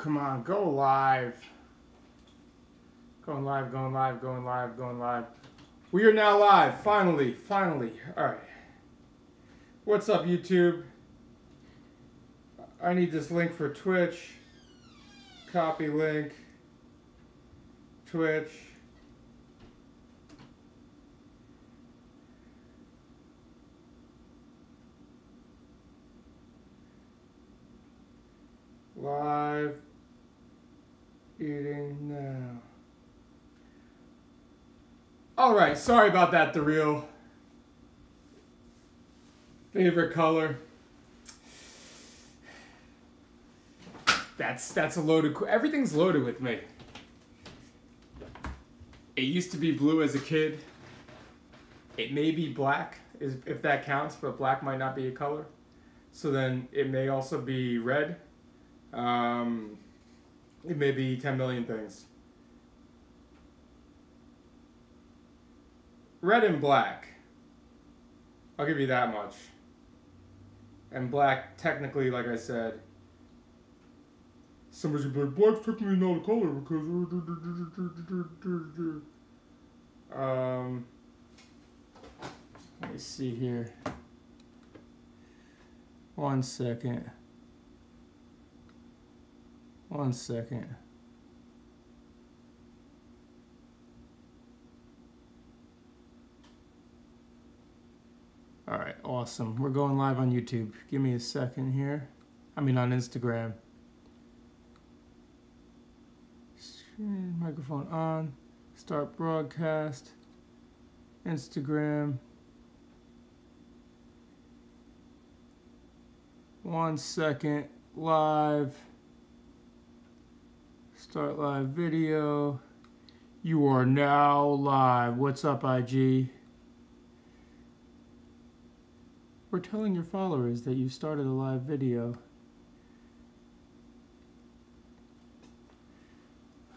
Come on, go live. Going live, going live, going live, going live. We are now live, finally, finally. All right. What's up, YouTube? I need this link for Twitch. Copy link. Twitch. Live eating now. All right, sorry about that, the real favorite color. That's a loaded. Everything's loaded with me. It used to be blue as a kid. It may be black, if that counts, but black might not be a color. So then it may also be red. It may be 10 million things. Red and black. I'll give you that much. And black, technically, like I said, somebody's gonna be like, black's technically not a color because... let me see here. 1 second. 1 second. All right, awesome. We're going live on YouTube. Give me a second here. I mean on Instagram. Microphone on. Start broadcast. Instagram. 1 second. Live. Start live video. You are now live. What's up, IG? We're telling your followers that you started a live video.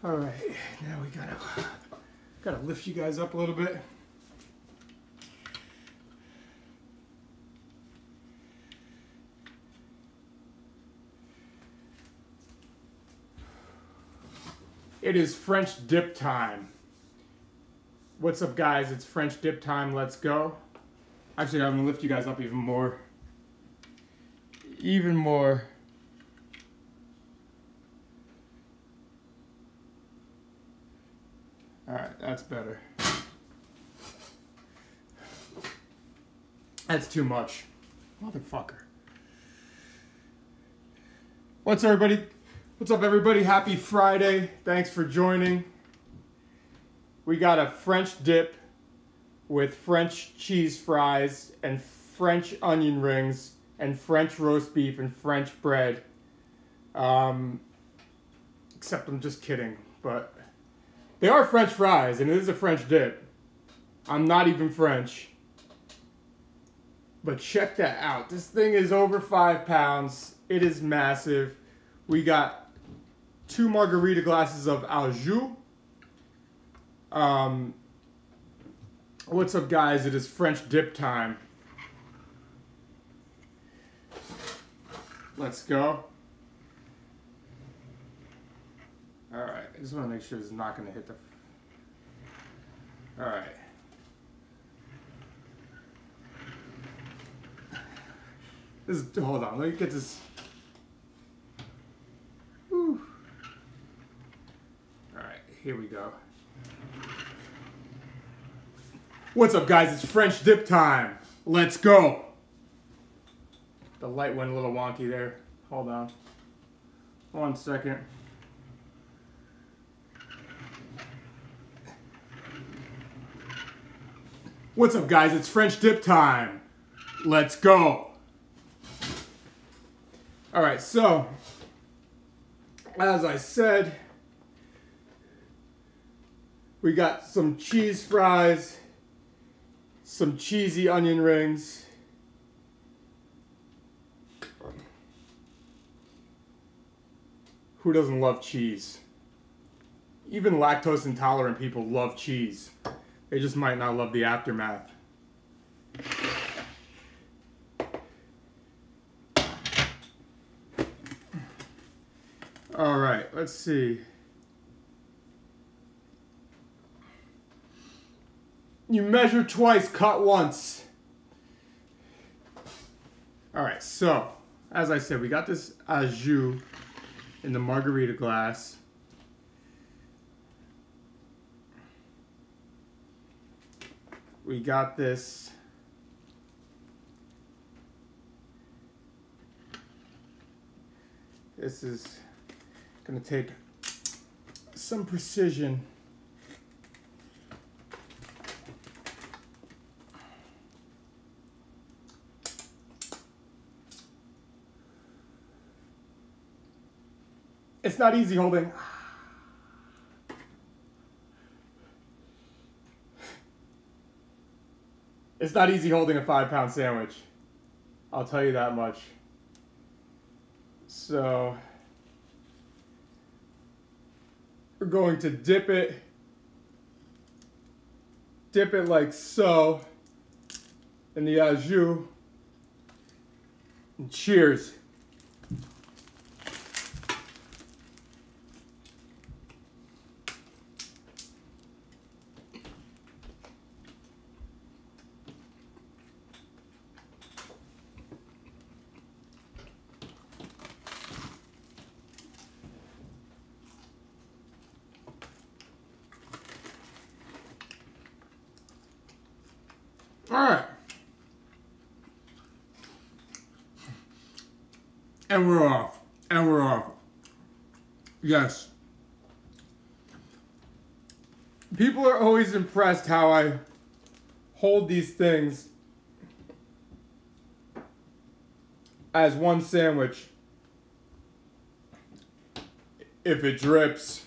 All right, now we gotta lift you guys up a little bit. It is French dip time. What's up, guys? It's French dip time. Let's go. Actually, I'm gonna lift you guys up even more. Even more. All right, that's better. That's too much. Motherfucker. What's everybody? What's up, everybody? Happy Friday. Thanks for joining. We got a French dip with French cheese fries and French onion rings and French roast beef and French bread. Except I'm just kidding, but they are French fries and it is a French dip. I'm not even French. But check that out. This thing is over 5 pounds. It is massive. We got 2 margarita glasses of au jus. What's up, guys? It is French dip time. Let's go. All right. I just want to make sure it's not going to hit the... All right. This is... Hold on. Let me get this... Whew. All right. Here we go. What's up, guys? It's French dip time. Let's go. The light went a little wonky there. Hold on. 1 second. What's up, guys? It's French dip time. Let's go. All right, so as I said, we got some cheese fries, some cheesy onion rings, who doesn't love cheese? Even lactose intolerant people love cheese. They just might not love the aftermath. All right, let's see. You measure twice, cut once. All right, so as I said, we got this au jus in the margarita glass. We got this This is going to take some precision. It's not easy holding. It's not easy holding a 5-pound sandwich. I'll tell you that much. So we're going to dip it like so in the au jus. And cheers. All right. And we're off. And we're off. Yes. People are always impressed how I hold these things as one sandwich. If it drips.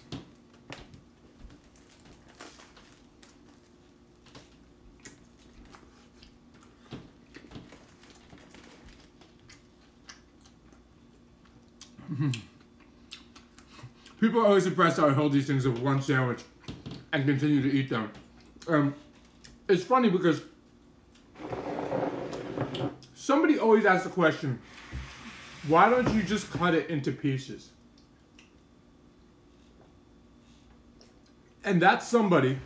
People are always impressed how I hold these things as one sandwich and continue to eat them. It's funny because somebody always asks the question, why don't you just cut it into pieces? And that somebody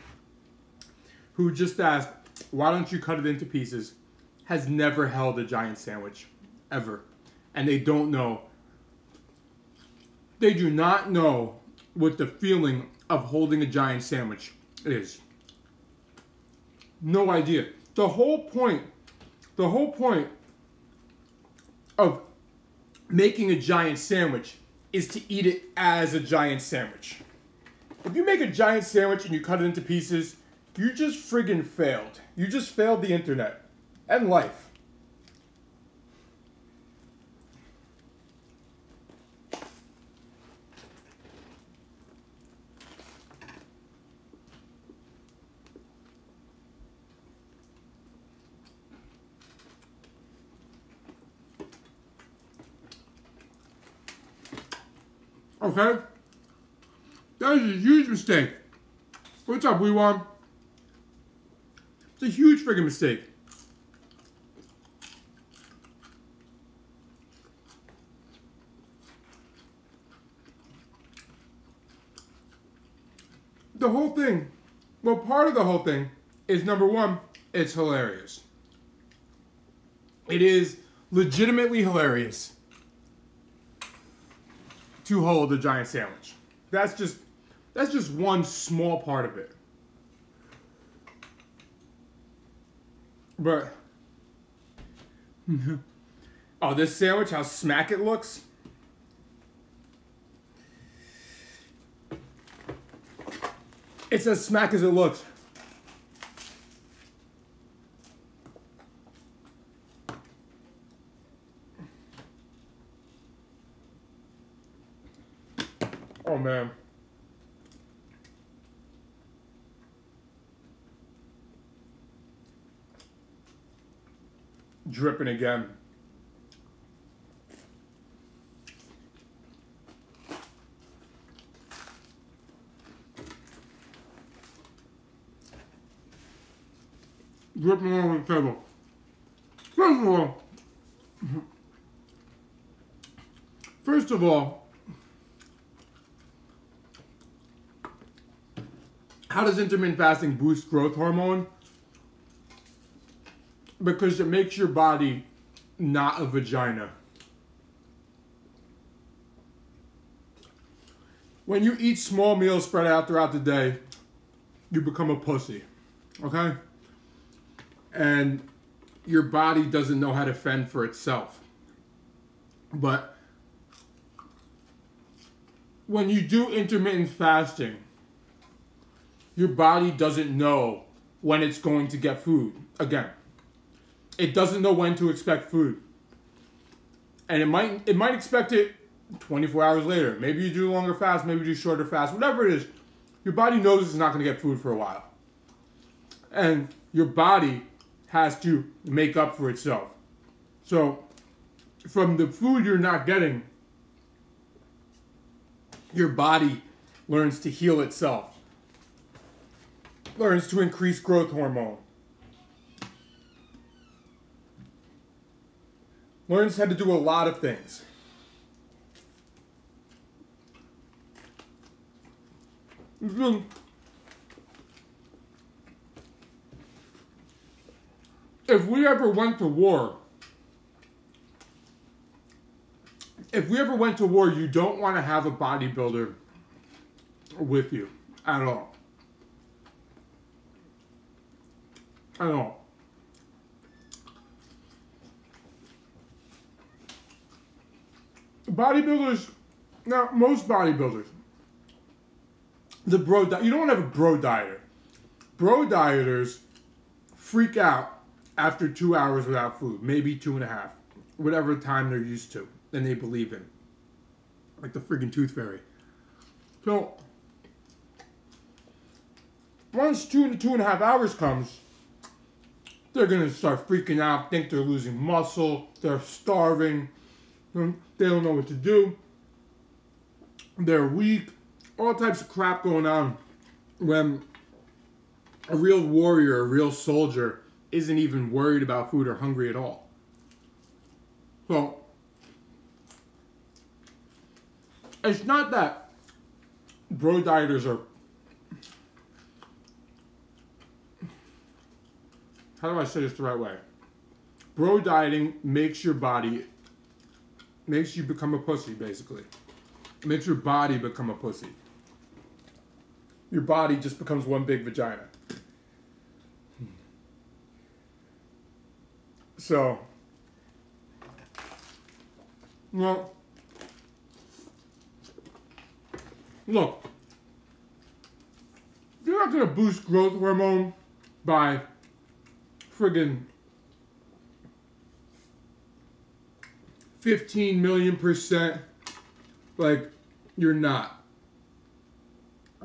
who just asked, why don't you cut it into pieces, has never held a giant sandwich, ever. And they don't know. They do not know what the feeling of holding a giant sandwich is. No idea. The whole point of making a giant sandwich is to eat it as a giant sandwich. If you make a giant sandwich and you cut it into pieces, you just friggin' failed. You just failed the internet and life. Okay? That is a huge mistake. What's up, Wee-Won? It's a huge friggin' mistake. The whole thing, well, part of the whole thing is, number one, it's hilarious. It is legitimately hilarious to hold a giant sandwich. That's just one small part of it. But oh, this sandwich, how smack it looks. It's as smack as it looks. Oh man. Dripping again. Dripping all over the table. First of all, How does intermittent fasting boost growth hormone? Because it makes your body not a vagina. When you eat small meals spread out throughout the day, you become a pussy, okay? And your body doesn't know how to fend for itself. But when you do intermittent fasting, your body doesn't know when it's going to get food again. It doesn't know when to expect food. And it might expect it 24 hours later. Maybe you do a longer fast, maybe you do shorter fast, whatever it is. Your body knows it's not going to get food for a while. And your body has to make up for itself. So from the food you're not getting, your body learns to heal itself. Learns to increase growth hormone. Learns how to do a lot of things. If we ever went to war, you don't want to have a bodybuilder with you at all. At all. Bodybuilders, now most bodybuilders, you don't want to have a bro dieter. Bro dieters freak out after 2 hours without food, maybe 2.5, whatever time they're used to and they believe in. Like the friggin' tooth fairy. So, once 2.5 hours comes, they're going to start freaking out, think they're losing muscle, they're starving, they don't know what to do, they're weak, all types of crap going on when a real warrior, a real soldier isn't even worried about food or hungry at all. So, it's not that bro dieters are, how do I say this the right way? Bro dieting makes you become a pussy, basically. It makes your body become a pussy. Your body just becomes one big vagina. So, well, look, you're not going to boost growth hormone by friggin' 15 million%. Like, you're not.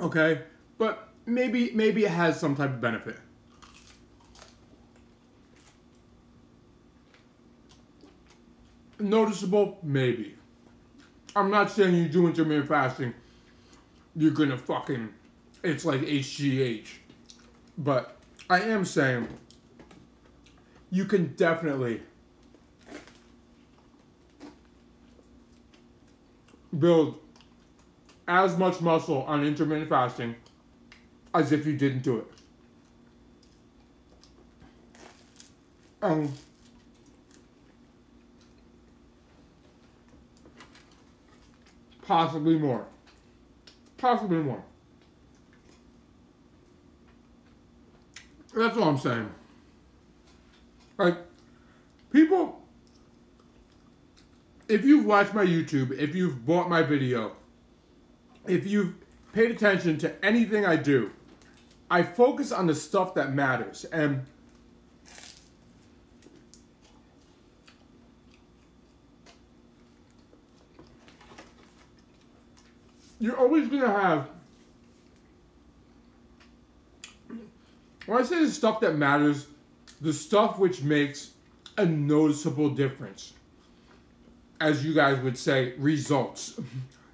Okay? But maybe it has some type of benefit. Noticeable? Maybe. I'm not saying you do intermittent fasting, you're gonna fucking, it's like HGH. But I am saying you can definitely build as much muscle on intermittent fasting as if you didn't do it. Possibly more. Possibly more. That's all I'm saying. Like, people, if you've watched my YouTube, if you've bought my video, if you've paid attention to anything I do, I focus on the stuff that matters. And you're always going to have, when I say the stuff that matters, the stuff which makes a noticeable difference, as you guys would say, results.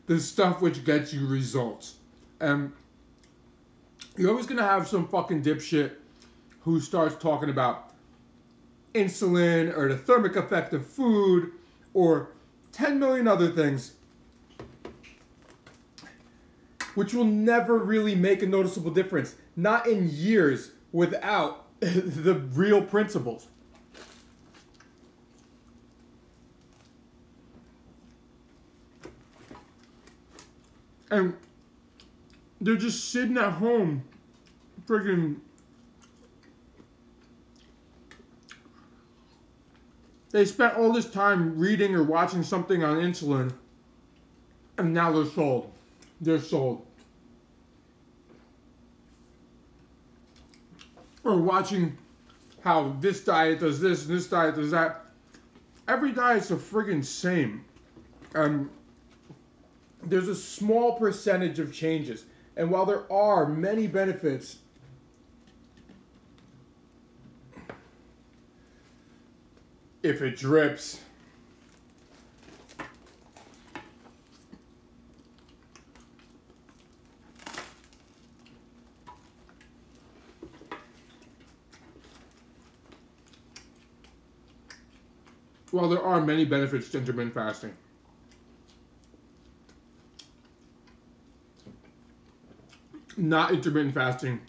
The stuff which gets you results. And you're always going to have some fucking dipshit who starts talking about insulin or the thermic effect of food or 10 million other things which will never really make a noticeable difference. not in years, without the real principles. And they're just sitting at home, freaking. They spent all this time reading or watching something on insulin, and now they're sold. They're sold. Or watching how this diet does this and this diet does that. Every diet's the friggin' same. There's a small percentage of changes. And while there are many benefits, if it drips, while there are many benefits to intermittent fasting, not intermittent fasting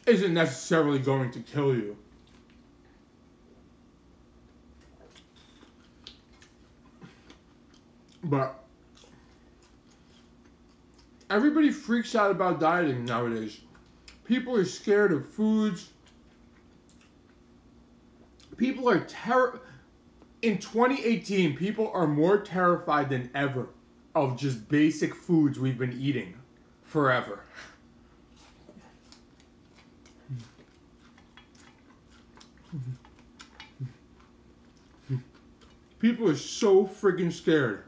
isn't necessarily going to kill you. But everybody freaks out about dieting nowadays. People are scared of foods. People are in 2018, people are more terrified than ever of just basic foods we've been eating forever. People are so freaking scared.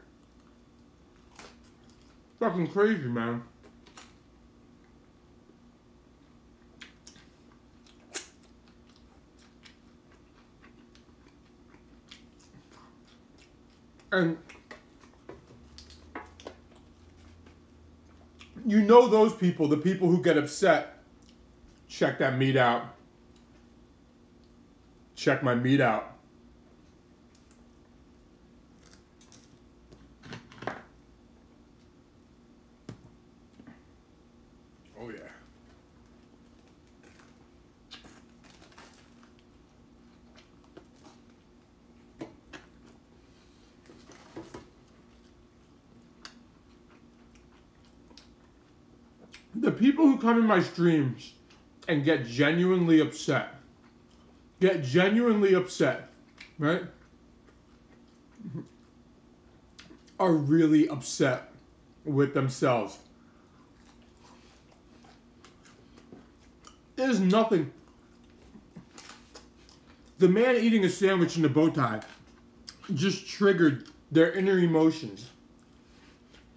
Fucking crazy, man. And you know those people, the people who get upset. Check that meat out. Check my meat out. Oh yeah. The people who come in my streams and get genuinely upset, right, are really upset with themselves. There's nothing. The man eating a sandwich in a bow tie just triggered their inner emotions.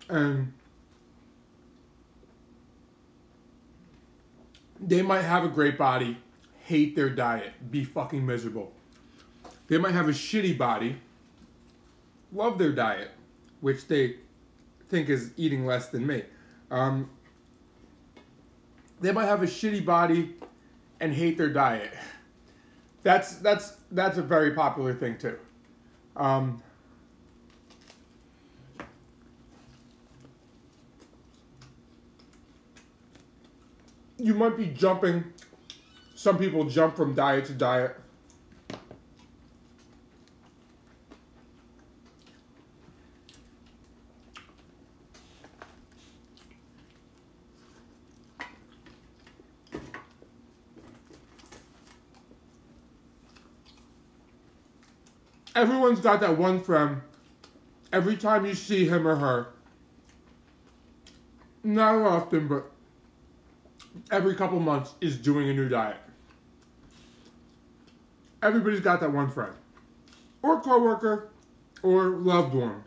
And they might have a great body, hate their diet, be fucking miserable. They might have a shitty body, love their diet, which they think is eating less than me. They might have a shitty body and hate their diet. That's a very popular thing too. You might be jumping. Some people jump from diet to diet. Everyone's got that one friend. Every time you see him or her, not often, but every couple months, is doing a new diet. Everybody's got that one friend, or coworker, or loved one.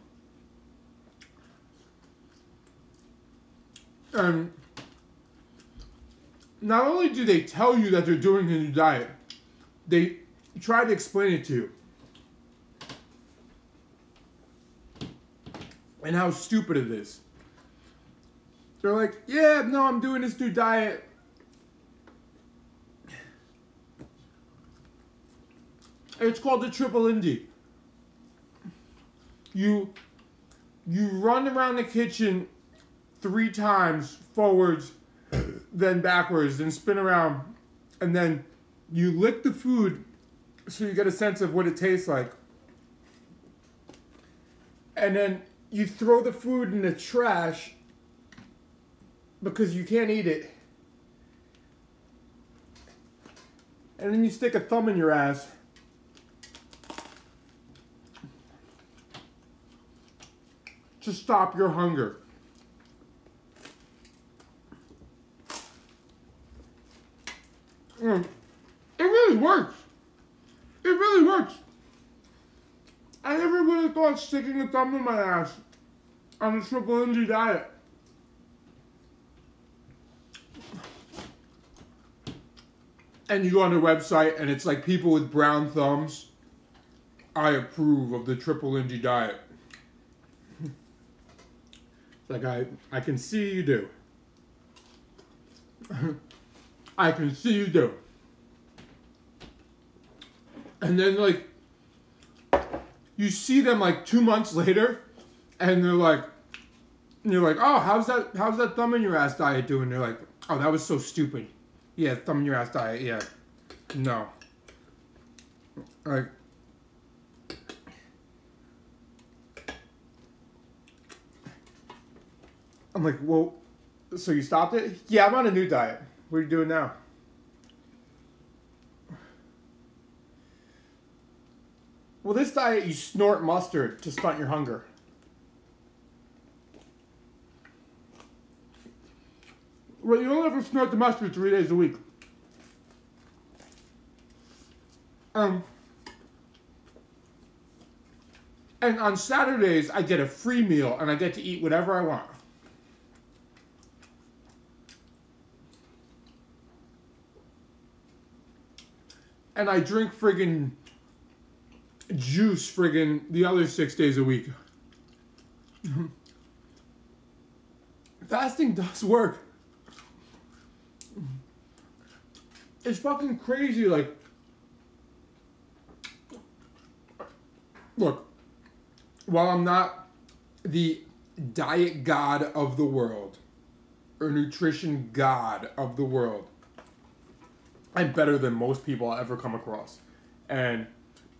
And not only do they tell you that they're doing a new diet, they try to explain it to you. And how stupid it is. They're like, yeah, no, I'm doing this new diet. It's called the Triple Indy. You run around the kitchen 3 times forwards, then backwards, then spin around, and then you lick the food so you get a sense of what it tastes like. And then you throw the food in the trash because you can't eat it. And then you stick a thumb in your ass. To stop your hunger. It really works. It really works. I never really thought sticking a thumb in my ass on a triple energy diet. And you go on their website and it's like people with brown thumbs. I approve of the triple energy diet. Like I can see you do. I can see you do. And then like you see them like 2 months later and they're like, and you're like, oh, how's that thumb in your ass diet doing? They're like, oh, that was so stupid. Yeah, thumb in your ass diet, yeah. No. Like, I'm like, well, so you stopped it? Yeah, I'm on a new diet. What are you doing now? Well, this diet, you snort mustard to stunt your hunger. Well, you only ever snort the mustard 3 days a week. And on Saturdays, I get a free meal and I get to eat whatever I want. And I drink friggin' juice friggin' the other 6 days a week. Fasting does work. It's fucking crazy, like, look, while I'm not the diet god of the world, or nutrition god of the world, I'm better than most people I'll ever come across. And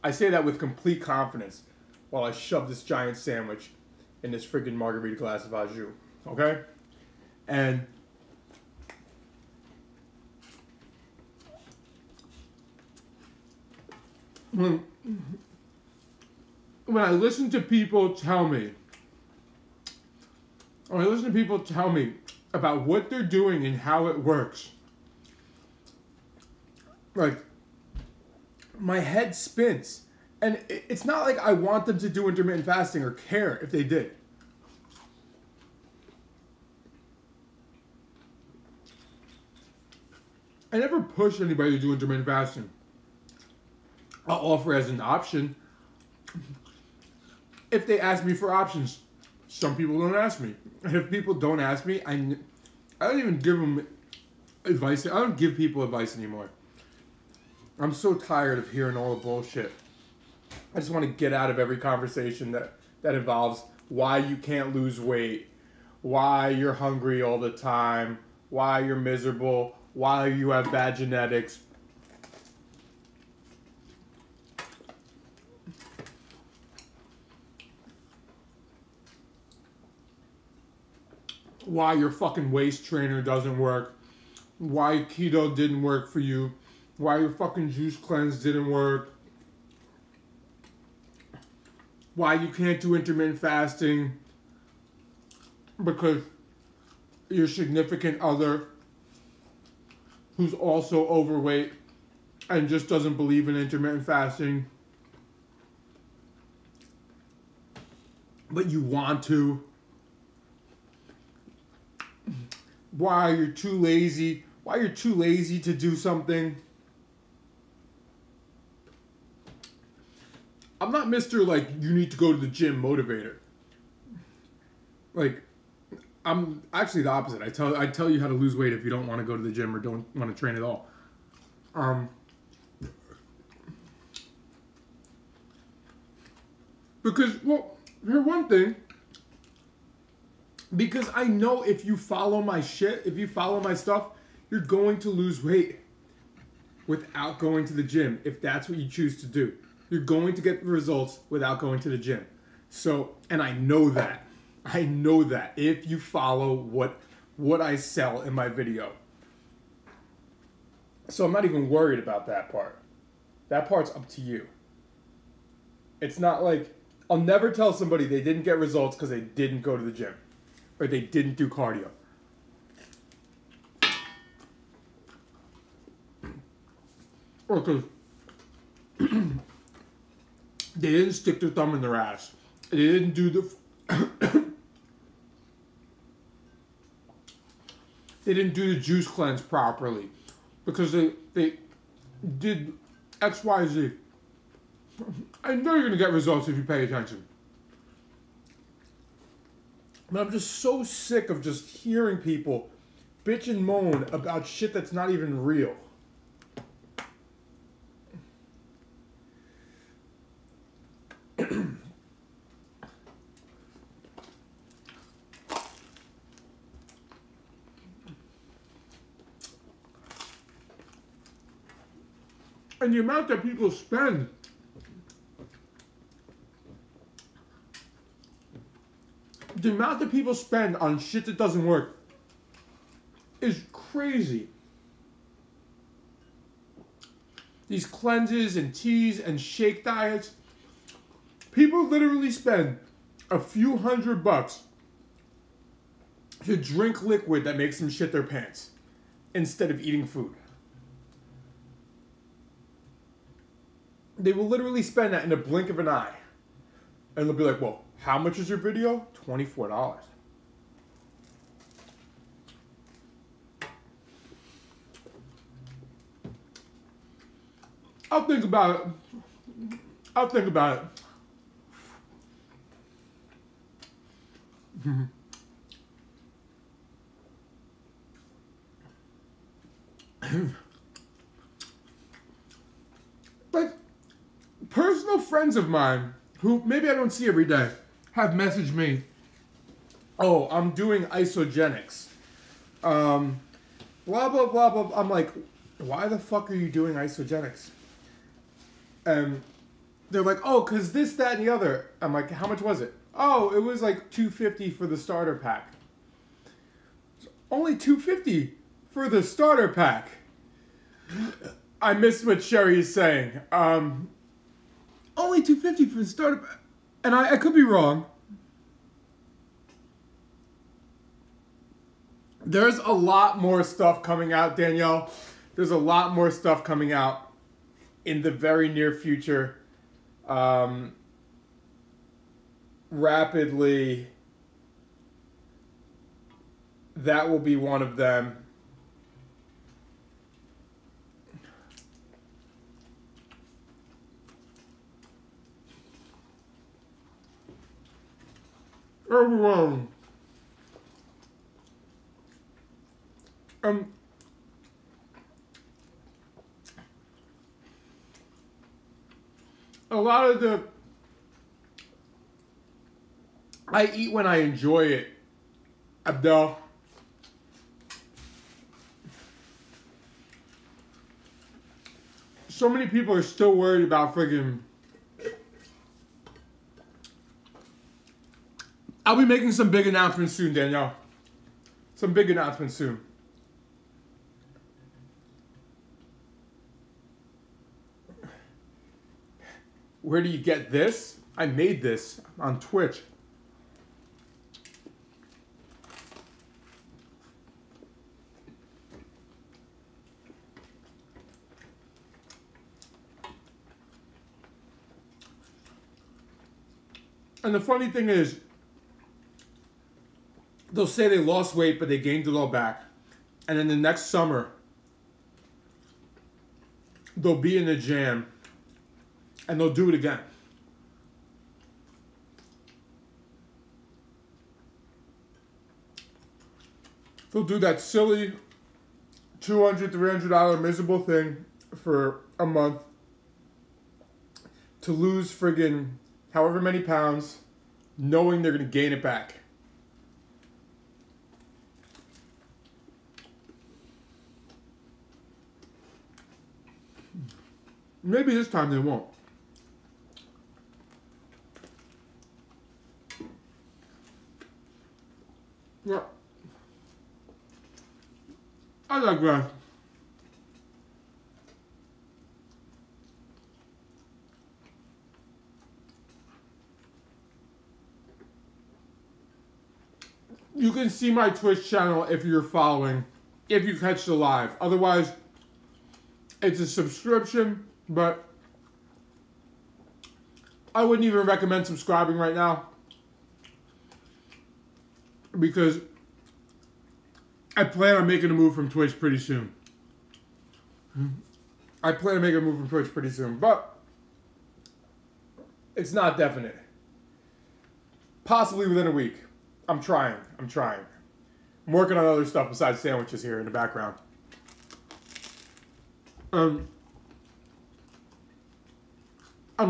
I say that with complete confidence while I shove this giant sandwich in this friggin' margarita glass of au jus. Okay? And when I listen to people tell me, about what they're doing and how it works, like, my head spins. And it's not like I want them to do intermittent fasting or care if they did. I never push anybody to do intermittent fasting. I'll offer as an option if they ask me for options. Some people don't ask me. And if people don't ask me, I don't even give them advice. I don't give people advice anymore. I'm so tired of hearing all the bullshit. I just want to get out of every conversation that involves why you can't lose weight, why you're hungry all the time, why you're miserable, why you have bad genetics. Why your fucking waist trainer doesn't work, why keto didn't work for you, why your fucking juice cleanse didn't work, why you can't do intermittent fasting because your significant other who's also overweight and just doesn't believe in intermittent fasting, but you want to. Why you're too lazy to do something. I'm not Mr. like, you need to go to the gym motivator. Like, I'm actually the opposite. I tell you how to lose weight if you don't want to go to the gym or don't want to train at all. Because, well, for one thing, because I know if you follow my shit, if you follow my stuff, You're going to lose weight without going to the gym if that's what you choose to do. You're going to get results without going to the gym. So, and I know that. I know that if you follow what I sell in my video. So I'm not even worried about that part. That part's up to you. It's not like, I'll never tell somebody they didn't get results because they didn't go to the gym or they didn't do cardio. Or because they didn't stick their thumb in their ass. They didn't do the... they didn't do the juice cleanse properly because they did X, Y, Z. I know you're going to get results if you pay attention. But I'm just so sick of just hearing people bitch and moan about shit that's not even real. And the amount that people spend on shit that doesn't work is crazy. These cleanses and teas and shake diets. People literally spend a few $100 to drink liquid that makes them shit their pants instead of eating food. They will literally spend that in a blink of an eye. And they'll be like, well, how much is your video? $24. I'll think about it. I'll think about it. But personal friends of mine, who maybe I don't see every day, have messaged me, oh, I'm doing isogenics. Blah, blah, blah, blah. I'm like, why the fuck are you doing isogenics? And they're like, oh, because this, that, and the other. I'm like, how much was it? Oh, it was like $250 for the starter pack. Only $250 for the starter pack. I missed what Sherry is saying. Only $250 for the starter pack. And I could be wrong. There's a lot more stuff coming out, Danielle. There's a lot more stuff coming out in the very near future. Rapidly. That will be one of them. Everyone. A lot of the... I eat when I enjoy it, Abdel. So many people are still worried about friggin'... I'll be making some big announcements soon, Danielle. Some big announcements soon. Where do you get this? I made this on Twitch. And the funny thing is, they'll say they lost weight, but they gained it all back. And then the next summer, they'll be in the gym, and they'll do it again. They'll do that silly $200, $300 miserable thing for a month to lose friggin' however many pounds, knowing they're going to gain it back. Maybe this time they won't. Yeah. I digress. You can see my Twitch channel if you're following, if you catch the live. Otherwise, it's a subscription, but I wouldn't even recommend subscribing right now because I plan on making a move from Twitch pretty soon. I plan on making a move from Twitch pretty soon, but it's not definite. Possibly within a week. I'm trying. I'm working on other stuff besides sandwiches here in the background. I'm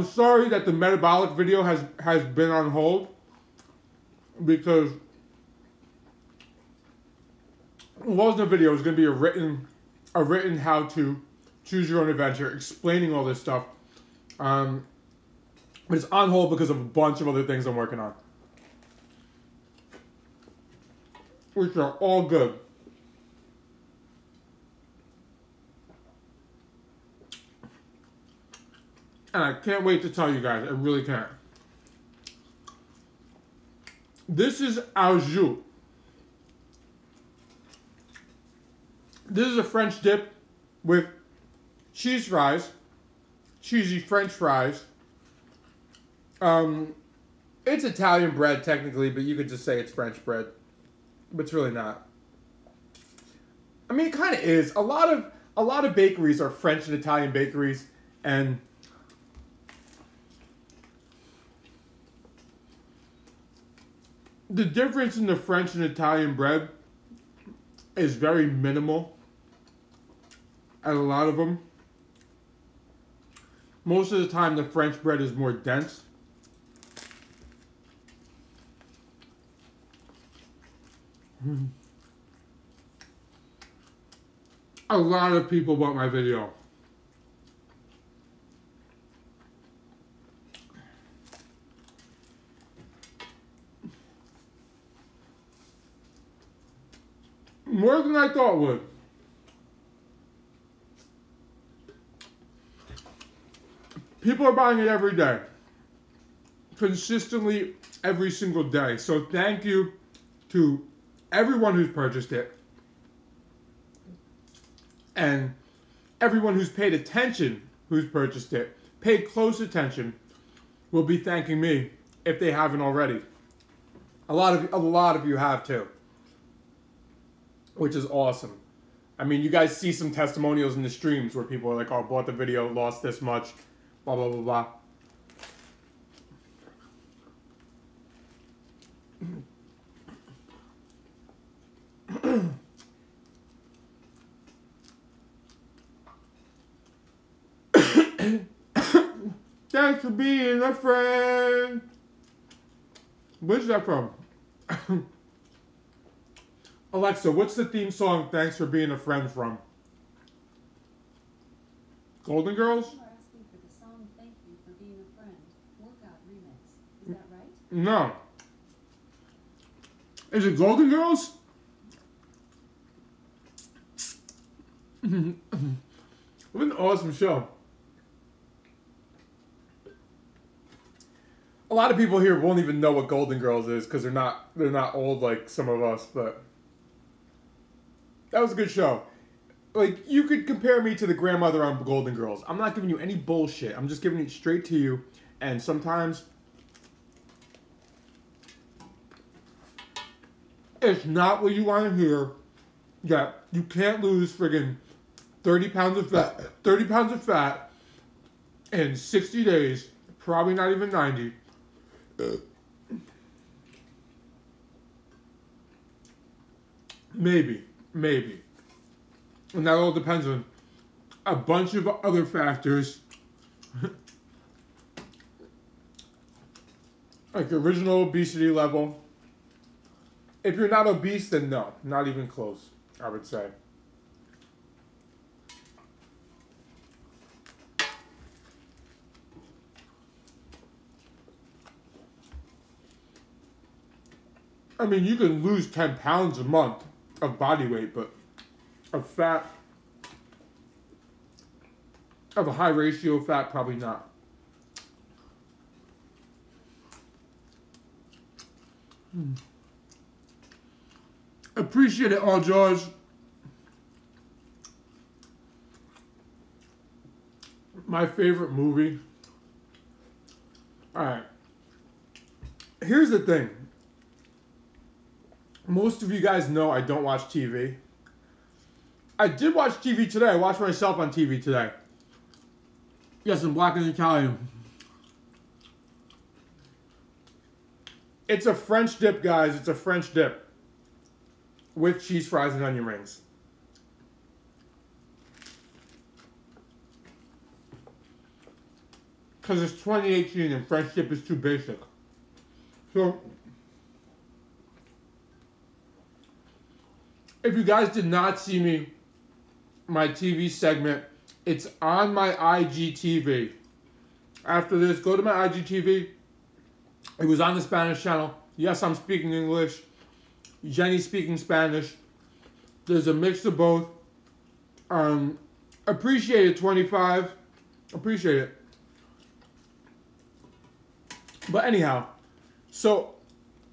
sorry that the metabolic video has been on hold because it wasn't a video. It was going to be a written how to choose your own adventure, explaining all this stuff. But it's on hold because of a bunch of other things I'm working on, which are all good. And I can't wait to tell you guys. I really can't. This is au jus. This is a French dip with cheese fries, cheesy French fries. It's Italian bread technically, but you could just say it's French bread. But it's really not. I mean, it kind of is. A lot of bakeries are French and Italian bakeries, and the difference in the French and Italian bread is very minimal at a lot of them. Most of the time, the French bread is more dense. A lot of people bought my video. More than I thought would. People are buying it every day. Consistently every single day. So thank you to everyone who's purchased it. And everyone who's paid attention who's purchased it, paid close attention, will be thanking me if they haven't already. A lot of you have too, which is awesome. I mean, you guys see some testimonials in the streams where people are like, "Oh, I bought the video, lost this much, blah blah blah blah." Thanks for being a friend. Where's that from? Alexa, what's the theme song Thanks for Being a Friend from? Golden Girls? You are asking for the song Thank You for Being a Friend, Workout Remix. Is that right? No. Is it Golden Girls? What an awesome show. A lot of people here won't even know what Golden Girls is because they're not old like some of us, but that was a good show. Like, you could compare me to the grandmother on Golden Girls. I'm not giving you any bullshit. I'm just giving it straight to you. And sometimes it's not what you want to hear. Yeah, you can't lose friggin' 30 pounds of fat in 60 days. Probably not even 90. Maybe. And that all depends on a bunch of other factors. Like original obesity level. If you're not obese, then no. Not even close, I would say. I mean, you can lose 10 pounds a month of body weight, but of fat, of a high ratio of fat, probably not. Appreciate it, all Jaws. My favorite movie. Alright. Here's the thing. Most of you guys know I don't watch TV. I did watch TV today. I watched myself on TV today. Yes, I'm black and Italian. It's a French dip, guys. It's a French dip with cheese fries and onion rings. Because it's 2018 and French dip is too basic. So, if you guys did not see me, my TV segment, it's on my IGTV. After this, go to my IGTV. It was on the Spanish channel. Yes, I'm speaking English. Jenny's speaking Spanish. There's a mix of both. Appreciate it, 25. Appreciate it. But anyhow, so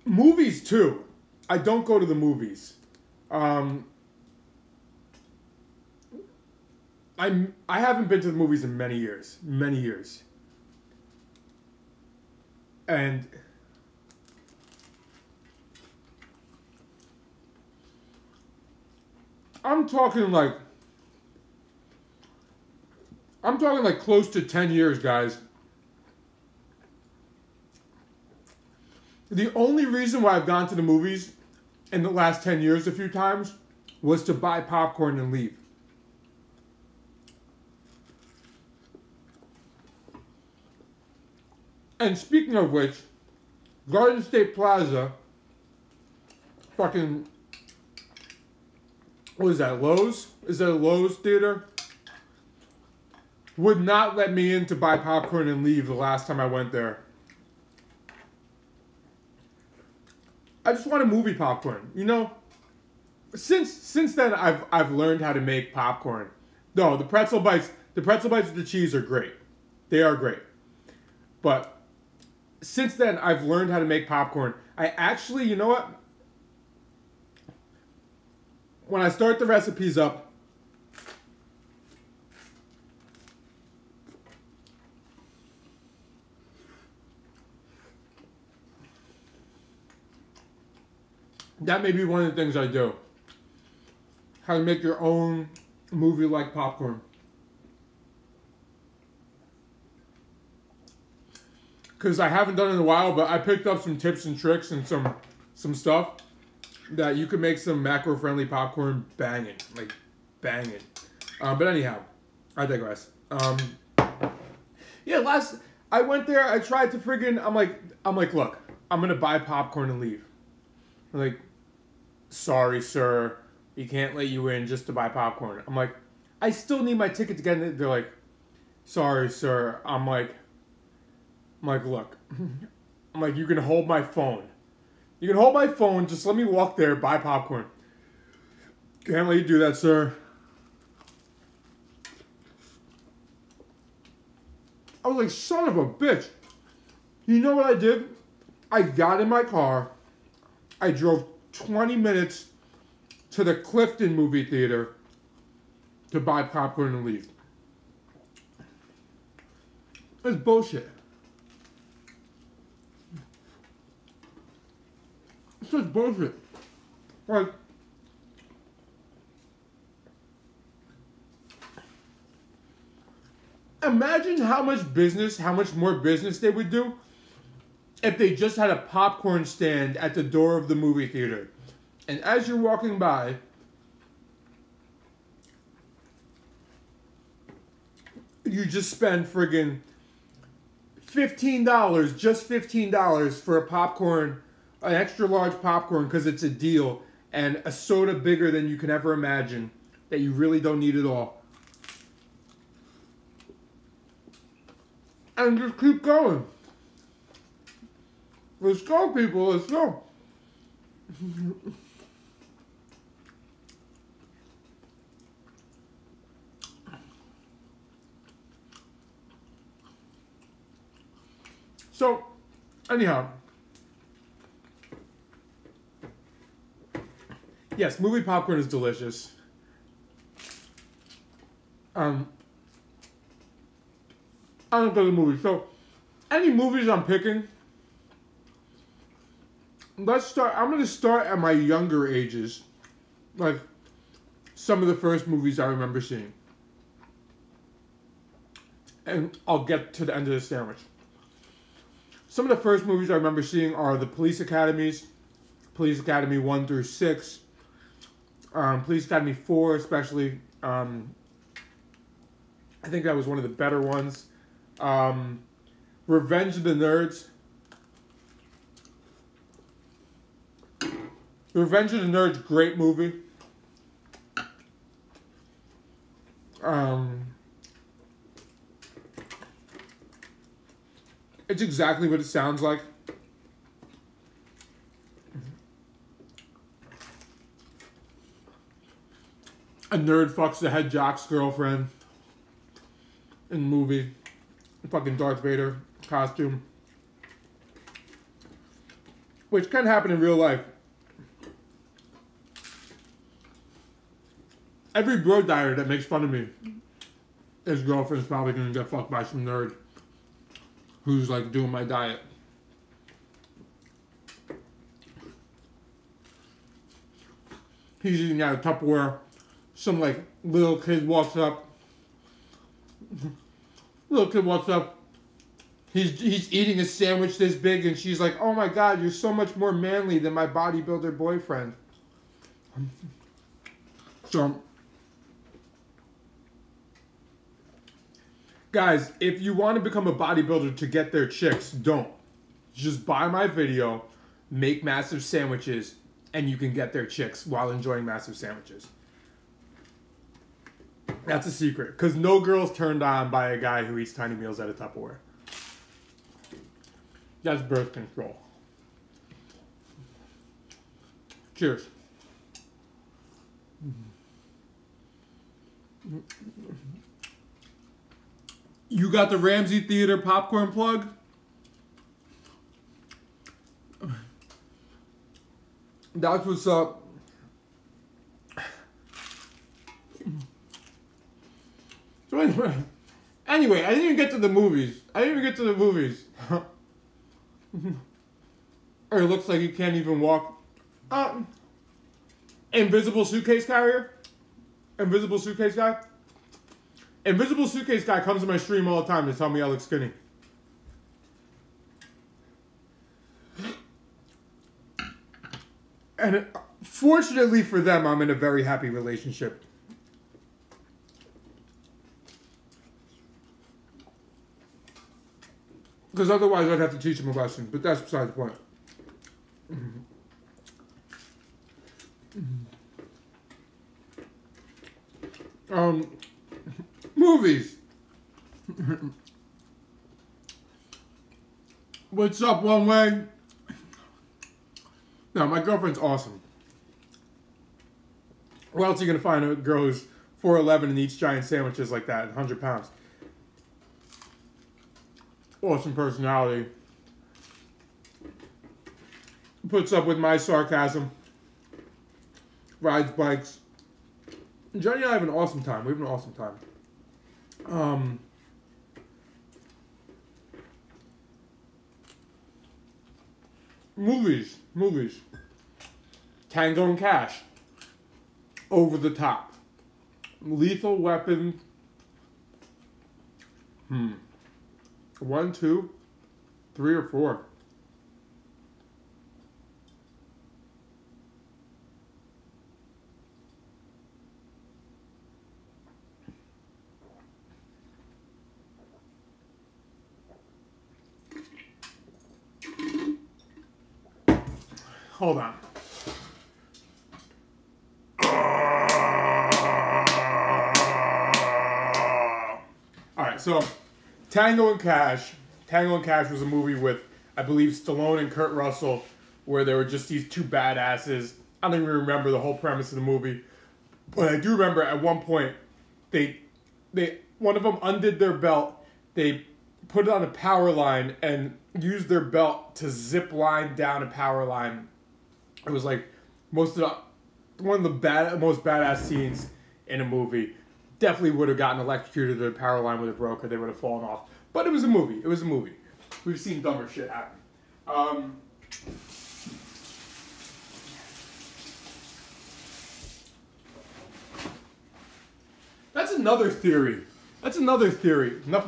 movies too. I don't go to the movies. I haven't been to the movies in many years. And I'm talking like close to 10 years, guys. The only reason why I've gone to the movies in the last 10 years a few times was to buy popcorn and leave. And speaking of which, Garden State Plaza, fucking, what is that, Lowe's? Is that a Lowe's theater? Would not let me in to buy popcorn and leave the last time I went there. I just want a movie popcorn, you know? Since then, I've learned how to make popcorn. No, the pretzel bites with the cheese are great. They are great. But since then, I've learned how to make popcorn. I actually, you know what? When I start the recipes up, that may be one of the things I do. How to make your own movie-like popcorn. Because I haven't done it in a while, but I picked up some tips and tricks and some stuff that you can make some macro-friendly popcorn banging. Like, banging. But anyhow, I digress. Yeah, I went there, I tried to friggin', I'm like, look, I'm gonna buy popcorn and leave. I'm like, sorry, sir, we can't let you in just to buy popcorn. I'm like, I still need my ticket to get in. They're like, sorry, sir. I'm like, look, I'm like, you can hold my phone. You can hold my phone. Just let me walk there, buy popcorn. Can't let you do that, sir. I was like, son of a bitch. You know what I did? I got in my car. I drove 20 minutes to the Clifton movie theater to buy popcorn and leave. It's bullshit. It's just bullshit. Like, imagine how much more business they would do if they just had a popcorn stand at the door of the movie theater. And as you're walking by, you just spend friggin' $15, just $15 for a popcorn, an extra large popcorn because it's a deal, and a soda bigger than you can ever imagine that you really don't need at all. And just keep going. Let's go, people, let's go. So, anyhow. Yes, movie popcorn is delicious. I don't go to the movies. So, any movies I'm picking, let's start. I'm going to start at my younger ages. Like, some of the first movies I remember seeing. And I'll get to the end of the sandwich. Some of the first movies I remember seeing are the Police Academies. Police Academy 1 through 6. Police Academy 4 especially. I think that was one of the better ones. Revenge of the Nerds. Revenge of the Nerds, great movie. It's exactly what it sounds like. A nerd fucks the head jock's girlfriend in the movie. Fucking Darth Vader costume. Which can happen in real life. Every bro dieter that makes fun of me, his girlfriend's probably gonna get fucked by some nerd who's like doing my diet. He's eating out of Tupperware. Some like little kid walks up. Little kid walks up. He's eating a sandwich this big, and she's like, "Oh my God, you're so much more manly than my bodybuilder boyfriend." So, guys, if you want to become a bodybuilder to get their chicks, don't. Just buy my video, make massive sandwiches, and you can get their chicks while enjoying massive sandwiches. That's a secret, because no girl's turned on by a guy who eats tiny meals out of Tupperware. That's birth control. Cheers. You got the Ramsey Theater popcorn plug? That's what's up. So anyway, I didn't even get to the movies. Or it looks like you can't even walk. Invisible suitcase carrier? Invisible suitcase guy? Invisible suitcase guy comes to my stream all the time to tell me I look skinny. And fortunately for them, I'm in a very happy relationship. Because otherwise I'd have to teach him a lesson. But that's beside the point. Movies. What's up, One Way? No, my girlfriend's awesome. Where else are you going to find a girl who's 4'11" and eats giant sandwiches like that, 100 pounds? Awesome personality. Puts up with my sarcasm. Rides bikes. Johnny and I have an awesome time. We have an awesome time. Movies. Tango and Cash. Over the Top. Lethal Weapon. 1, 2, 3, or 4. Hold on. Alright, so Tango and Cash. Tango and Cash was a movie with, I believe, Stallone and Kurt Russell, where there were just these two badasses. I don't even remember the whole premise of the movie, but I do remember at one point one of them undid their belt. They put it on a power line and used their belt to zip line down a power line. It was like one of the most badass scenes in a movie. Definitely would have gotten electrocuted. The power line would have broke, or they would have fallen off. But it was a movie. It was a movie. We've seen dumber shit happen. That's another theory. Nothing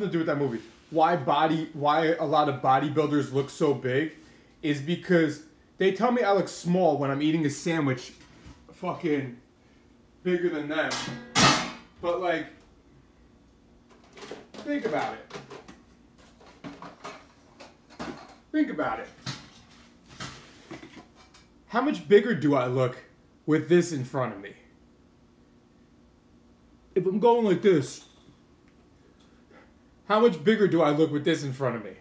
to do with that movie. Why a lot of bodybuilders look so big is because they tell me I look small when I'm eating a sandwich fucking bigger than them. But like, think about it. How much bigger do I look with this in front of me? If I'm going like this, how much bigger do I look with this in front of me?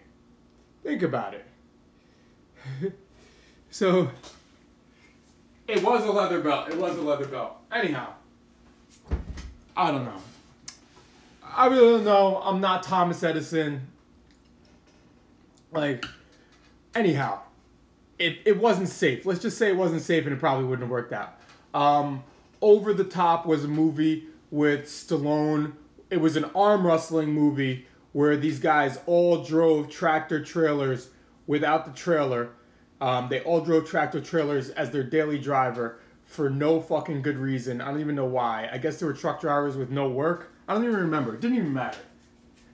Think about it. So, it was a leather belt. Anyhow, I don't know. I really don't know. I'm not Thomas Edison. Like, anyhow, it wasn't safe. Let's just say it wasn't safe and it probably wouldn't have worked out. Over the Top was a movie with Stallone. It was an arm wrestling movie where these guys all drove tractor trailers without the trailer. They all drove tractor trailers as their daily driver for no fucking good reason. I don't even know why. I guess they were truck drivers with no work. I don't even remember. It didn't even matter.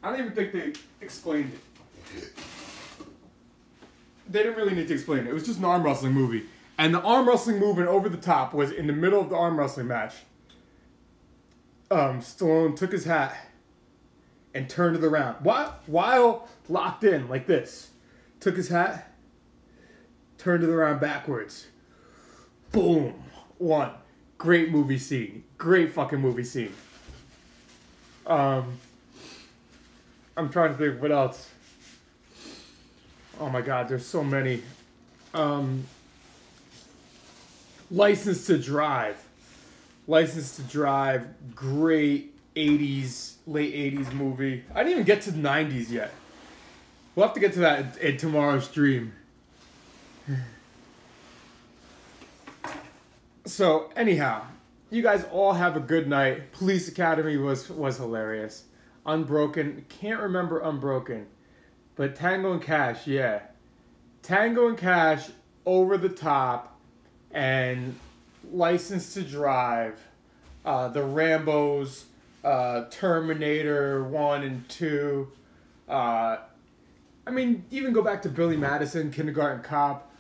I don't even think they explained it. They didn't really need to explain it. It was just an arm wrestling movie. And the arm wrestling move in Over the Top was in the middle of the arm wrestling match. Stallone took his hat and turned it around. While locked in like this. Took his hat, turned it around backwards. Boom. One. Great movie scene. Great fucking movie scene. I'm trying to think what else. Oh my god, there's so many. License to Drive. License to Drive, great 80s, late 80s movie. I didn't even get to the 90s yet. We'll have to get to that in tomorrow's stream. So, anyhow, you guys all have a good night. Police Academy was hilarious. Unbroken, can't remember Unbroken. But Tango and Cash, yeah. Tango and Cash, Over the Top, and License to Drive, the Rambos, Terminator 1 and 2. I mean, even go back to Billy Madison, Kindergarten Cop.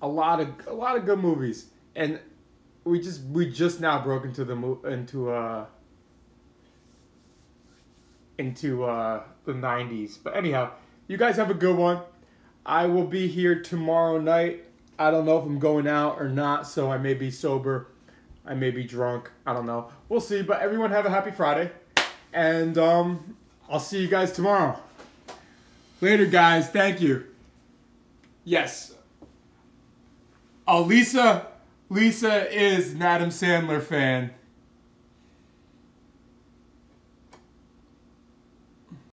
A lot of good movies, and we just now broke into the 90s. But anyhow, you guys have a good one. I will be here tomorrow night. I don't know if I'm going out or not, so I may be sober. I may be drunk. I don't know. We'll see. But everyone have a happy Friday. And I'll see you guys tomorrow. Later, guys. Thank you. Yes. Oh, Lisa is an Adam Sandler fan.